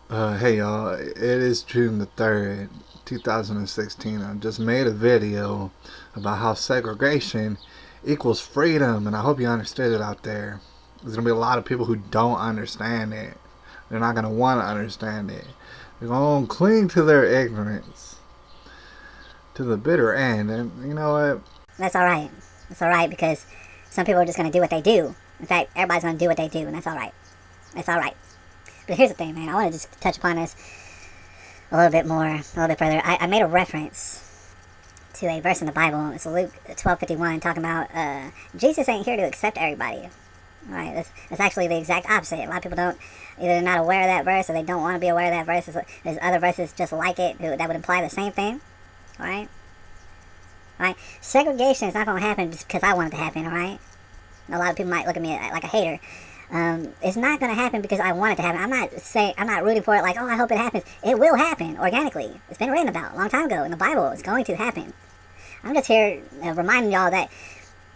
Hey y'all, it is June the 3rd, 2016. I just made a video about how segregation equals freedom, and I hope you understood it out there. There's gonna be a lot of people who don't understand it. They're not gonna want to understand it. They're gonna cling to their ignorance to the bitter end, and you know what? That's all right. That's all right because some people are just going to do what they do. In fact, everybody's going to do what they do, and that's all right. That's all right. But here's the thing, man. I want to just touch upon this a little bit more, a little bit further. I made a reference to a verse in the Bible. It's Luke 12:51, talking about Jesus ain't here to accept everybody. Right? That's actually the exact opposite. A lot of people don't either they're not aware of that verse or they don't want to be aware of that verse. There's other verses just like it that would imply the same thing. Right? Right? Segregation is not going to happen just because I want it to happen. All right? A lot of people might look at me like a hater. It's not going to happen because I want it to happen. I'm not rooting for it like, oh, I hope it happens. It will happen organically. It's been written about a long time ago in the Bible. It's going to happen. I'm just here reminding y'all that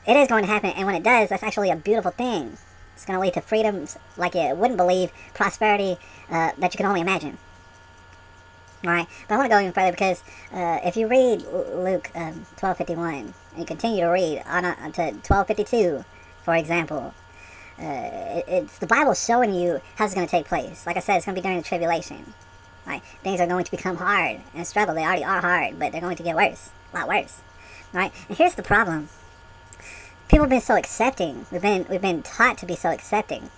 it is going to happen, and when it does, that's actually a beautiful thing. It's going to lead to freedoms like you wouldn't believe, prosperity that you can only imagine. Alright, but I want to go even further because if you read Luke 12:51 and you continue to read on to 12:52, for example, it's the Bible showing you how it's going to take place. Like I said, it's going to be during the tribulation. Right? Things are going to become hard and struggle. They already are hard, but they're going to get worse, a lot worse. Right? And here's the problem: people have been so accepting. We've been taught to be so accepting,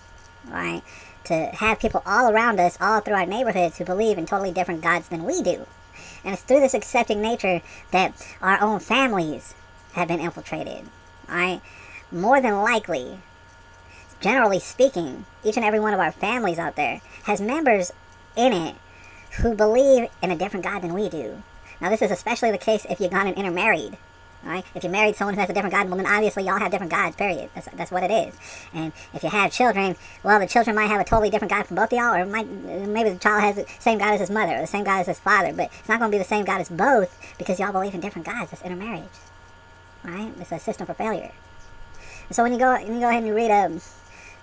right? To have people all around us, all through our neighborhoods, who believe in totally different gods than we do. And it's through this accepting nature that our own families have been infiltrated. Right? More than likely, generally speaking, each and every one of our families out there has members in it who believe in a different God than we do. Now, this is especially the case if you've gone and intermarried. Right? If you married someone who has a different God, well, then obviously y'all have different gods, period. That's what it is. And if you have children, well, the children might have a totally different God from both of y'all, or maybe the child has the same God as his mother, or the same God as his father, but it's not going to be the same God as both because y'all believe in different gods. That's intermarriage. Right? It's a system for failure. And so when you go ahead and you read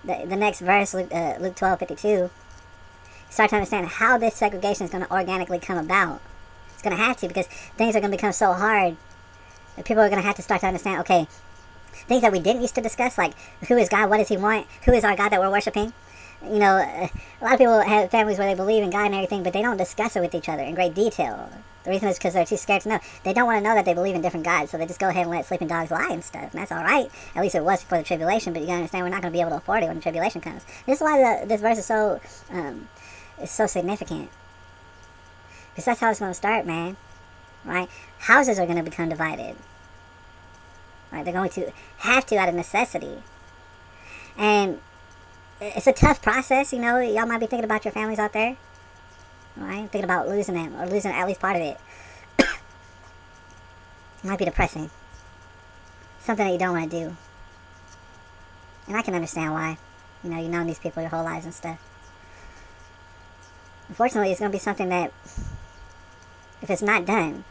the next verse, Luke 12:52, start to understand how this segregation is going to organically come about. It's going to have to, because things are going to become so hard that people are going to have to start to understand, okay, things that we didn't used to discuss, like who is God, what does he want, who is our God that we're worshiping. You know, a lot of people have families where they believe in God and everything, but they don't discuss it with each other in great detail. The reason is because they're too scared to know. They don't want to know that they believe in different gods, so they just go ahead and let sleeping dogs lie and stuff. And that's all right. At least it was before the tribulation, but you gotta understand we're not going to be able to afford it when the tribulation comes. This is why this verse is so significant. Because that's how it's going to start, man. Right? Houses are going to become divided. Right? They're going to have to out of necessity. And it's a tough process, you know. Y'all might be thinking about your families out there. Right? Thinking about losing them, or losing at least part of it. It might be depressing. Something that you don't want to do. And I can understand why. You know, you've known these people your whole lives and stuff. Unfortunately, it's going to be something that, if it's not done,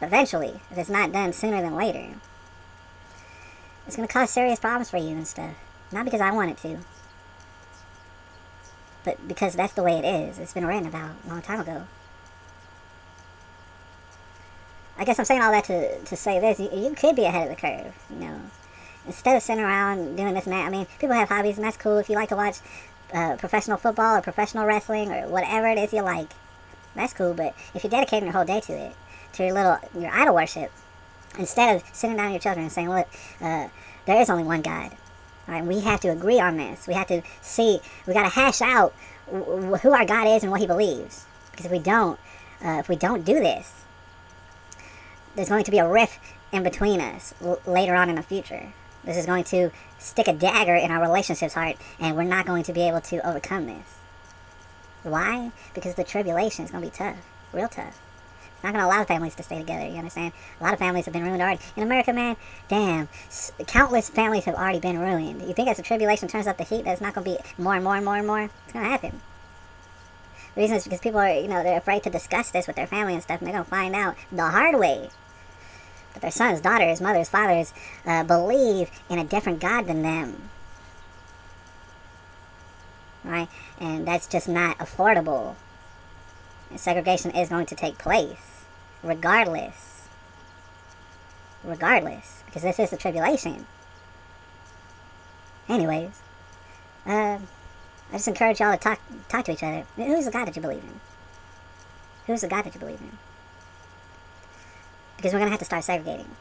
eventually, if it's not done sooner than later, it's going to cause serious problems for you and stuff. Not because I want it to, but because that's the way it is. It's been written about a long time ago. I guess I'm saying all that to say this. You could be ahead of the curve, you know. Instead of sitting around doing this and that, I mean, people have hobbies, and that's cool. If you like to watch professional football or professional wrestling or whatever it is you like, that's cool. But if you're dedicating your whole day to it, to your idol worship, instead of sitting down with your children and saying, look, there is only one God. All right, we have to agree on this. We have to see, we got to hash out who our God is and what he believes. Because if we don't do this, there's going to be a rift in between us later on in the future. This is going to stick a dagger in our relationship's heart, and we're not going to be able to overcome this. Why? Because the tribulation is going to be tough, real tough. It's not going to allow families to stay together, you understand? A lot of families have been ruined already. In America, man, damn, countless families have already been ruined. You think as the tribulation turns up the heat, that it's not going to be more and more and more and more? It's going to happen. The reason is because people are, you know, they're afraid to discuss this with their family and stuff, and they're going to find out the hard way that their sons, daughters, mothers, fathers believe in a different God than them. right? And that's just not affordable. And segregation is going to take place, regardless. Regardless, because this is the tribulation. Anyways, I just encourage y'all to talk to each other. Who's the God that you believe in? Who's the God that you believe in? Because we're gonna have to start segregating.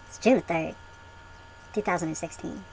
It's June 3rd, 2016.